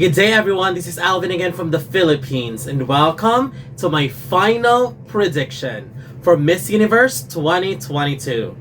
Good day everyone, this is Alvin again from the Philippines and welcome to my final prediction for Miss Universe 2022.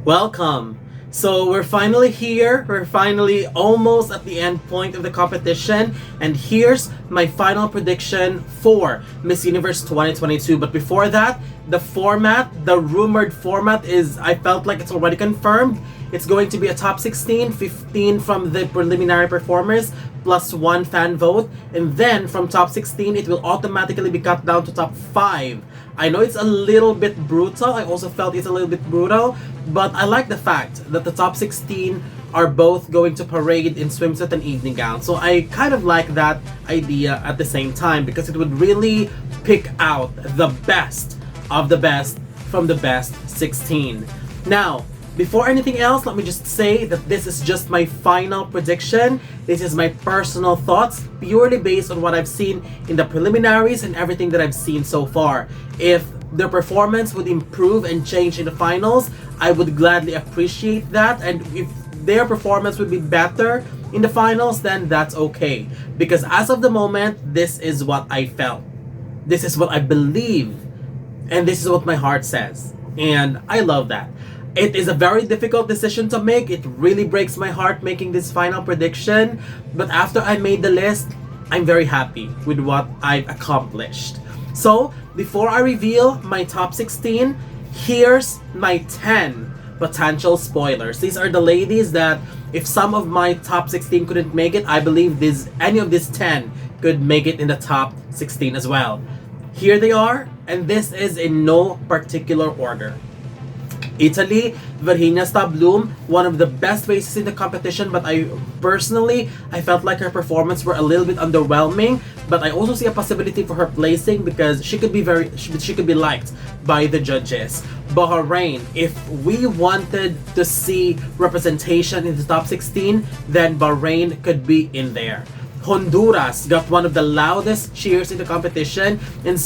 Welcome! So we're finally here, we're finally almost at the end point of the competition, and here's my final prediction for Miss Universe 2022. But before that, the format, the rumored format is, I felt like it's already confirmed. It's going to be a top 16, 15 from the preliminary performers, plus 1 fan vote, and then from top 16, it will automatically be cut down to top 5. I know it's a little bit brutal, I also felt it's a little bit brutal, but I like the fact that the top 16 are both going to parade in swimsuit and evening gown. So I kind of like that idea at the same time because it would really pick out the best of the best from the best 16. Now, before anything else, let me just say that this is just my final prediction. This is my personal thoughts, purely based on what I've seen in the preliminaries and everything that I've seen so far. If their performance would improve and change in the finals, I would gladly appreciate that. And if their performance would be better in the finals, then that's okay. Because as of the moment, this is what I felt. This is what I believe. And this is what my heart says. And I love that. It is a very difficult decision to make. It really breaks my heart making this final prediction. But after I made the list, I'm very happy with what I've accomplished. So, before I reveal my top 16, here's my 10 potential spoilers. These are the ladies that, if some of my top 16 couldn't make it, I believe any of these 10 could make it in the top 16 as well. Here they are, and this is in no particular order. Italy, Virginia Bloom, one of the best races in the competition, but I felt like her performance were a little bit underwhelming, but I also see a possibility for her placing because she could be liked by the judges. Bahrain, if we wanted to see representation in the top 16, then Bahrain could be in there. Honduras got one of the loudest cheers in the competition, and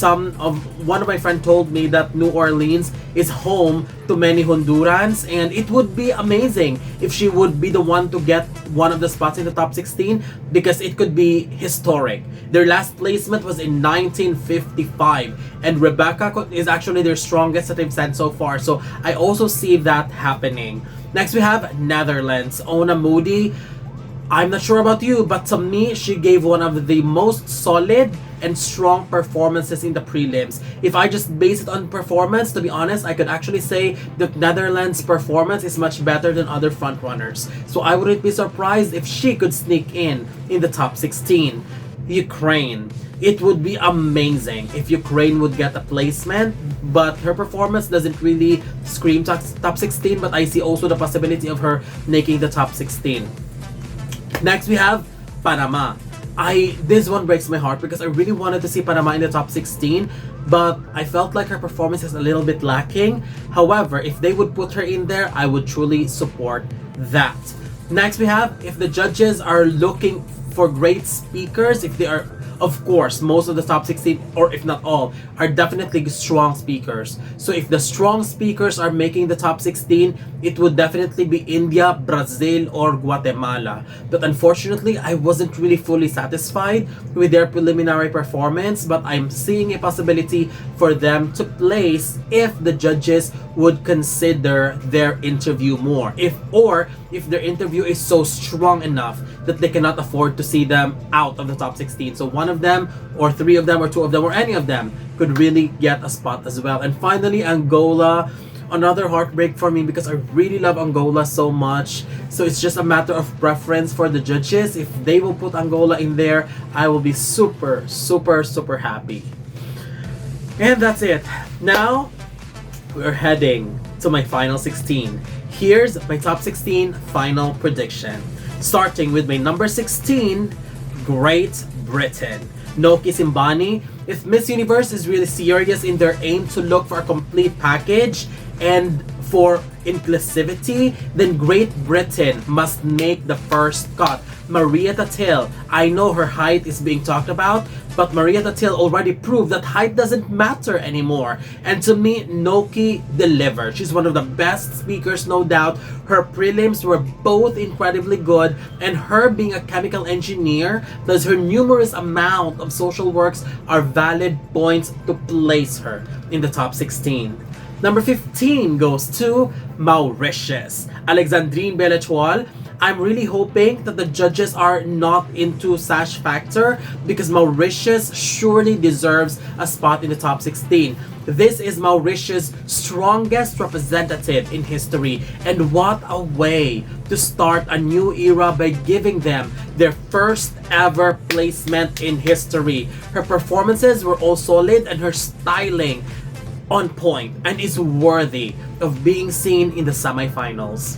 one of my friends told me that New Orleans is home to many Hondurans, and it would be amazing if she would be the one to get one of the spots in the top 16 because it could be historic. Their last placement was in 1955, and Rebecca is actually their strongest that they've sent so far, so I also see that happening. Next we have Netherlands, Ona Moody. I'm not sure about you, but to me, she gave one of the most solid and strong performances in the prelims. If I just base it on performance, to be honest, I could actually say that Netherlands' performance is much better than other frontrunners. So I wouldn't be surprised if she could sneak in the top 16. Ukraine. It would be amazing if Ukraine would get a placement, but her performance doesn't really scream top 16, but I see also the possibility of her making the top 16. Next we have Panama. This one breaks my heart because I really wanted to see Panama in the top 16, but I felt like her performance is a little bit lacking. However, if they would put her in there, I would truly support that. Next we have, if the judges are looking for great speakers, if they are, of course, most of the top 16, or if not all, are definitely strong speakers. So if the strong speakers are making the top 16, it would definitely be India, Brazil, or Guatemala. But unfortunately, I wasn't really fully satisfied with their preliminary performance, but I'm seeing a possibility for them to place if the judges would consider their interview more. If their interview is so strong enough that they cannot afford to see them out of the top 16. So one of them, or 3 of them, or 2 of them, or any of them could really get a spot as well. And finally, Angola. Another heartbreak for me because I really love Angola so much. So it's just a matter of preference for the judges. If they will put Angola in there, I will be super, super, super happy. And that's it. Now, we're heading to my final 16. Here's my top 16 final prediction. Starting with my number 16, Great Britain. Noki Simbani. If Miss Universe is really serious in their aim to look for a complete package and for inclusivity, then Great Britain must make the first cut. Maria Tatil, I know her height is being talked about, but Maria Tatil already proved that height doesn't matter anymore. And to me, Noki delivered. She's one of the best speakers, no doubt. Her prelims were both incredibly good, and her being a chemical engineer, plus her numerous amount of social works are valid points to place her in the top 16. Number 15 goes to Mauritius. Alexandrine Belechual. I'm really hoping that the judges are not into sash factor because Mauritius surely deserves a spot in the top 16. This is Mauritius' strongest representative in history, and what a way to start a new era by giving them their first ever placement in history. Her performances were all solid and her styling on point and is worthy of being seen in the semifinals.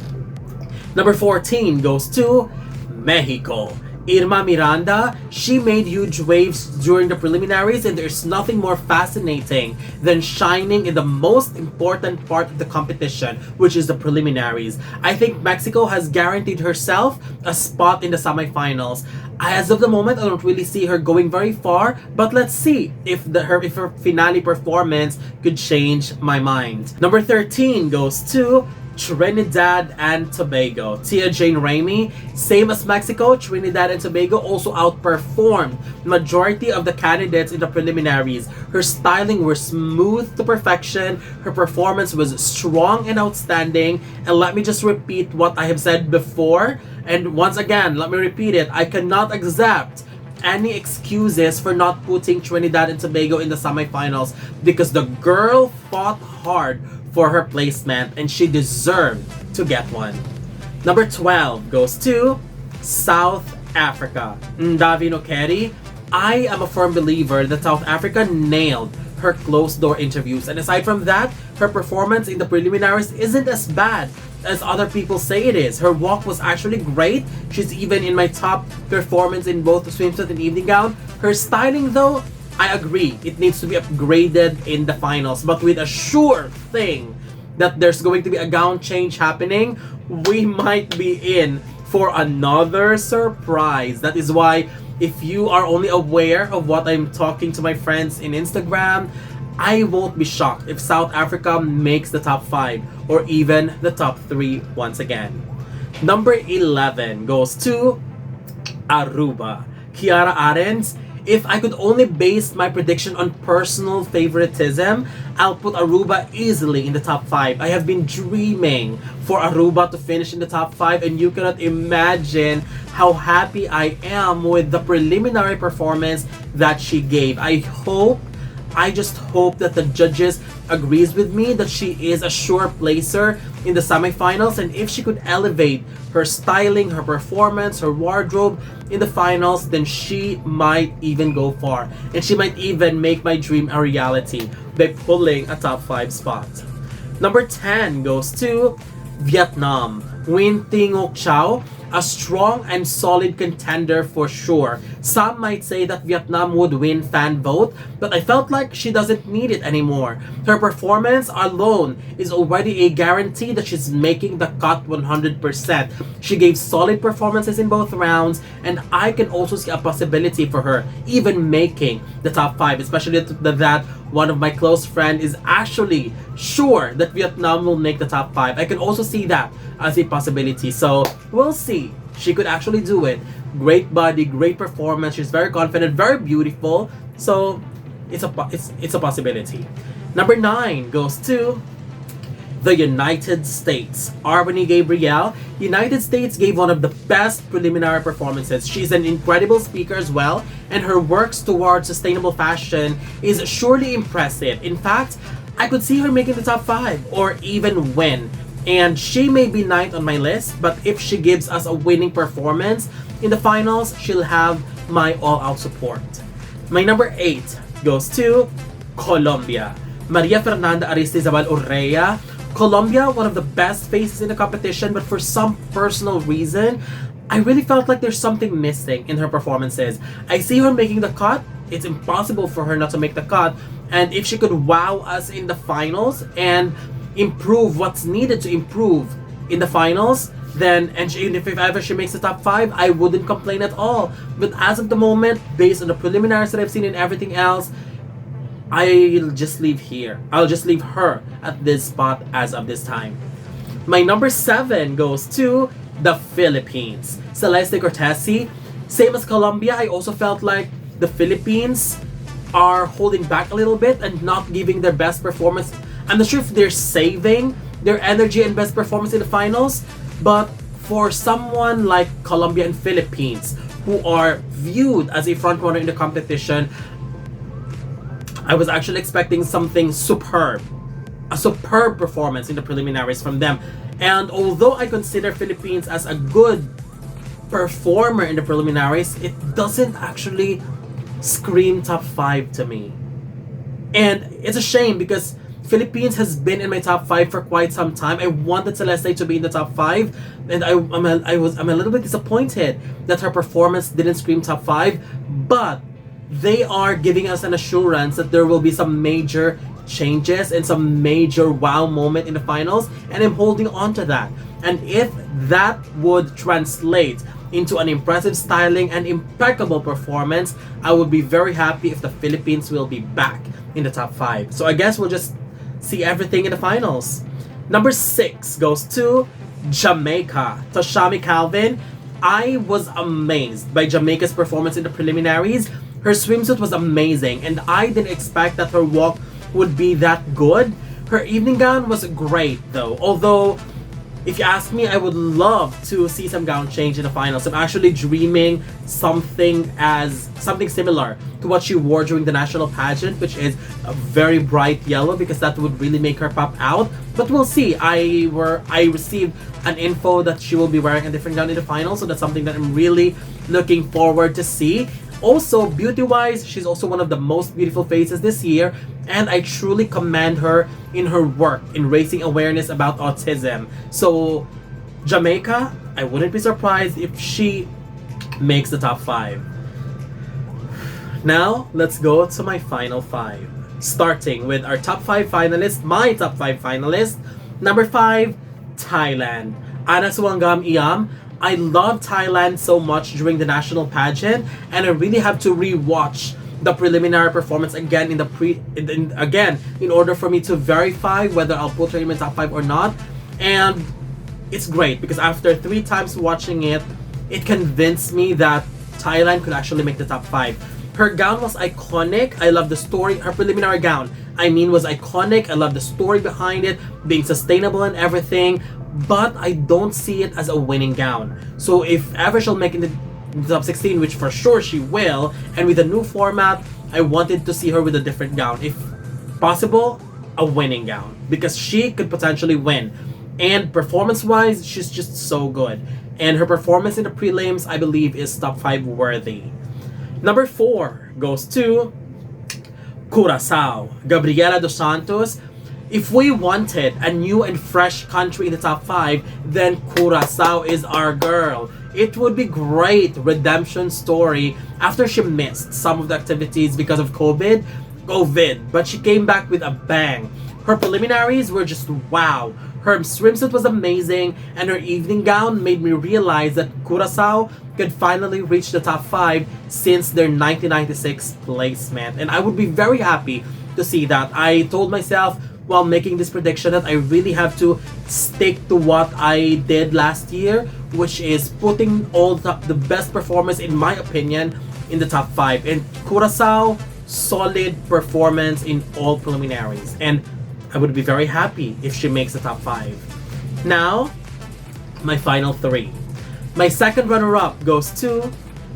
Number 14 goes to Mexico. Irma Miranda, she made huge waves during the preliminaries, and there's nothing more fascinating than shining in the most important part of the competition, which is the preliminaries. I think Mexico has guaranteed herself a spot in the semifinals. As of the moment, I don't really see her going very far, but let's see if her finale performance could change my mind. Number 13 goes to Trinidad and Tobago. Tia Jane Ramey, same as Mexico, Trinidad and Tobago also outperformed majority of the candidates in the preliminaries. Her styling was smooth to perfection, her performance was strong and outstanding, and let me just repeat what I have said before, and once again, let me repeat it, I cannot accept any excuses for not putting Trinidad and Tobago in the semifinals because the girl fought hard for her placement and she deserved to get one. Number 12 goes to South Africa. Ndavi Nokeri, I am a firm believer that South Africa nailed her closed-door interviews, and aside from that, her performance in the preliminaries isn't as bad as other people say it is. Her walk was actually great. She's even in my top performance in both the swimsuit and evening gown. Her styling though, I agree, it needs to be upgraded in the finals, but with a sure thing that there's going to be a gown change happening, we might be in for another surprise. That is why if you are only aware of what I'm talking to my friends in Instagram, I won't be shocked if South Africa makes the top 5 or even the top 3 once again. Number 11 goes to Aruba. Kiara Arends, if I could only base my prediction on personal favoritism, I'll put Aruba easily in the top 5. I have been dreaming for Aruba to finish in the top 5, and you cannot imagine how happy I am with the preliminary performance that she gave. I just hope that the judges agrees with me that she is a sure placer in the semifinals, and if she could elevate her styling, her performance, her wardrobe in the finals, then she might even go far, and she might even make my dream a reality by pulling a top 5 spot. Number 10 goes to Vietnam. Nguyen Thi Ngoc Chau, a strong and solid contender for sure. Some might say that Vietnam would win fan vote, but I felt like she doesn't need it anymore. Her performance alone is already a guarantee that she's making the cut 100%. She gave solid performances in both rounds, and I can also see a possibility for her even making the top 5, especially that one of my close friends is actually sure that Vietnam will make the top 5. I can also see that as a possibility, so we'll see. She could actually do it. Great body, great performance. She's very confident, very beautiful. So it's a possibility. Number 9 goes to the United States. Arbany Gabrielle. United States gave one of the best preliminary performances. She's an incredible speaker as well, and her works towards sustainable fashion is surely impressive. In fact, I could see her making the top 5 or even win. And she may be 9th on my list, but if she gives us a winning performance in the finals, she'll have my all-out support. My number 8 goes to Colombia. Maria Fernanda Aristizabal Urrea. Colombia, one of the best faces in the competition, but for some personal reason, I really felt like there's something missing in her performances. I see her making the cut, it's impossible for her not to make the cut. And if she could wow us in the finals and improve what's needed to improve in the finals, then, and if ever she makes the top 5, I wouldn't complain at all. But as of the moment, based on the preliminaries that I've seen and everything else, I'll just leave here. I'll just leave her at this spot as of this time. My number 7 goes to the Philippines. Celeste Cortesi. Same as Colombia, I also felt like the Philippines are holding back a little bit and not giving their best performance. I'm not sure if they're saving their energy and best performance in the finals, but for someone like Colombia and Philippines, who are viewed as a frontrunner in the competition, I was actually expecting something superb. A superb performance in the preliminaries from them. And although I consider Philippines as a good performer in the preliminaries, it doesn't actually scream top 5 to me. And it's a shame because Philippines has been in my top 5 for quite some time. I wanted Celeste to be in the top 5, and I'm a little bit disappointed that her performance didn't scream top 5, but they are giving us an assurance that there will be some major changes and some major wow moment in the finals, and I'm holding on to that. And if that would translate into an impressive styling and impeccable performance, I would be very happy if the Philippines will be back in the top 5. So I guess we'll just see everything in the finals. Number 6 goes to Jamaica. Toshami Calvin. I was amazed by Jamaica's performance in the preliminaries. Her swimsuit was amazing, and I didn't expect that her walk would be that good. Her evening gown was great though, although if you ask me, I would love to see some gown change in the finals. I'm actually dreaming something similar to what she wore during the national pageant, which is a very bright yellow, because that would really make her pop out. But we'll see. I received an info that she will be wearing a different gown in the finals, so that's something that I'm really looking forward to see. Also, beauty-wise, she's also one of the most beautiful faces this year, and I truly commend her in her work in raising awareness about autism. So, Jamaica, I wouldn't be surprised if she makes the top 5. Now, let's go to my final 5. Starting with our top 5 finalists, my top 5 finalists. Number 5, Thailand. Ana Suwangam Iam. I love Thailand so much during the national pageant, and I really have to rewatch the preliminary performance again in order for me to verify whether I'll put her in my top 5 or not. And it's great because after 3 times watching it, it convinced me that Thailand could actually make the top 5. Her gown was iconic. I love the story. Her preliminary gown, was iconic. I love the story behind it, being sustainable and everything. But I don't see it as a winning gown. So if ever she'll make it in the top 16, which for sure she will, and with a new format, I wanted to see her with a different gown. If possible, a winning gown, because she could potentially win. And performance-wise, she's just so good. And her performance in the prelims, I believe, is top 5 worthy. Number 4 goes to Curacao. Gabriela Dos Santos. If we wanted a new and fresh country in the top 5, then Curacao is our girl. It would be great redemption story after she missed some of the activities because of COVID, but she came back with a bang. Her preliminaries were just wow. Her swimsuit was amazing, and her evening gown made me realize that Curacao could finally reach the top 5 since their 1996 placement. And I would be very happy to see that. I told myself while making this prediction that I really have to stick to what I did last year, which is putting all the best performance, in my opinion, in the top 5. And Curacao, solid performance in all preliminaries. And I would be very happy if she makes the top 5. Now, my final 3. My second runner-up goes to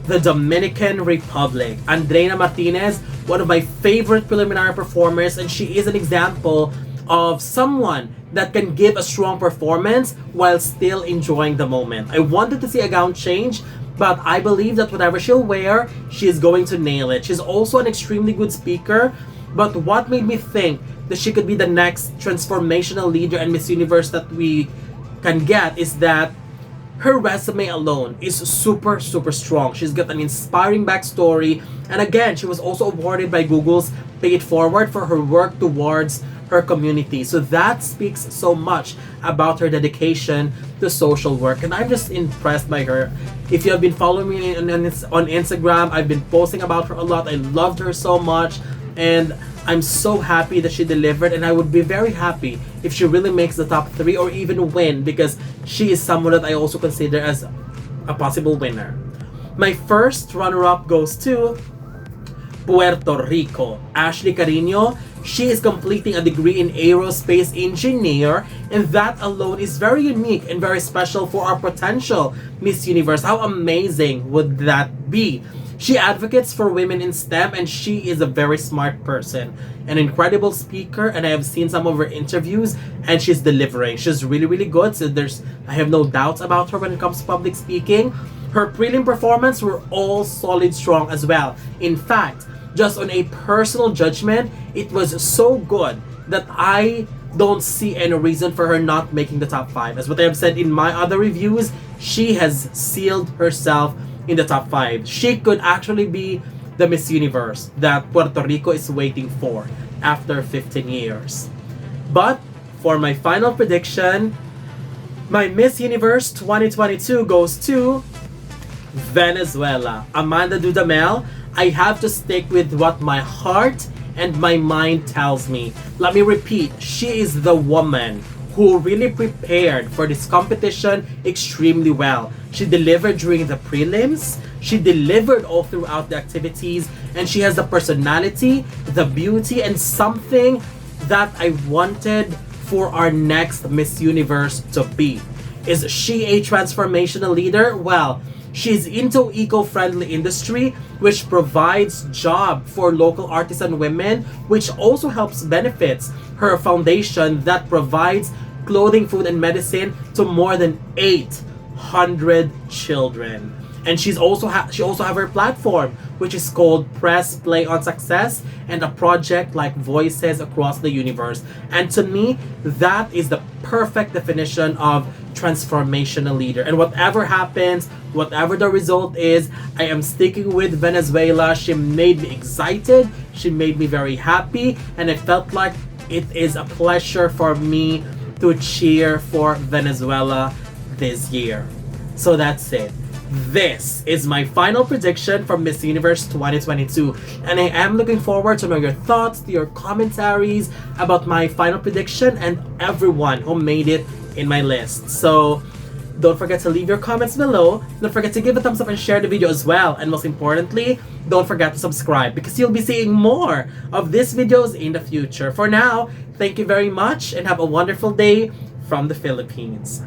the Dominican Republic. Andreina Martinez, one of my favorite preliminary performers, and she is an example of someone that can give a strong performance while still enjoying the moment. I wanted to see a gown change, but I believe that whatever she'll wear, she is going to nail it. She's also an extremely good speaker, but what made me think that she could be the next transformational leader and Miss Universe that we can get is that her resume alone is super, super strong. She's got an inspiring backstory. And again, she was also awarded by Google's Pay It Forward for her work towards her community. So that speaks so much about her dedication to social work. And I'm just impressed by her. If you have been following me on Instagram, I've been posting about her a lot. I loved her so much. And I'm so happy that she delivered, and I would be very happy if she really makes the top 3 or even win, because she is someone that I also consider as a possible winner. My first runner-up goes to Puerto Rico. Ashley Carino. She is completing a degree in aerospace engineer, and that alone is very unique and very special for our potential Miss Universe. How amazing would that be? She advocates for women in STEM, and she is a very smart person, an incredible speaker, and I have seen some of her interviews and she's delivering. She's really, really good, so I have no doubts about her when it comes to public speaking. Her prelim performance were all solid strong as well. In fact, just on a personal judgment, it was so good that I don't see any reason for her not making the top 5. As what I have said in my other reviews, she has sealed herself in the top 5. She could actually be the Miss Universe that Puerto Rico is waiting for after 15 years. But for my final prediction, my Miss Universe 2022 goes to Venezuela. Amanda Dudamel. I have to stick with what my heart and my mind tells me. Let me repeat, she is the woman who really prepared for this competition extremely well. She delivered during the prelims, she delivered all throughout the activities, and she has the personality, the beauty, and something that I wanted for our next Miss Universe to be. Is she a transformational leader? Well, she's into eco-friendly industry, which provides job for local artisan women, which also helps benefits her foundation that provides clothing, food, and medicine to more than 800 children. And she also have her platform, which is called Press Play on Success, and a project like Voices Across the Universe. And to me, that is the perfect definition of transformational leader. And whatever happens, whatever the result is, I am sticking with Venezuela. She made me excited, she made me very happy, and I felt like it is a pleasure for me to cheer for Venezuela this year. So that's it. This is my final prediction for Miss Universe 2022, and I am looking forward to know your thoughts, to your commentaries about my final prediction, and everyone who made it in my list. So don't forget to leave your comments below. Don't forget to give a thumbs up and share the video as well. And most importantly, don't forget to subscribe, because you'll be seeing more of these videos in the future. For now, thank you very much and have a wonderful day from the Philippines.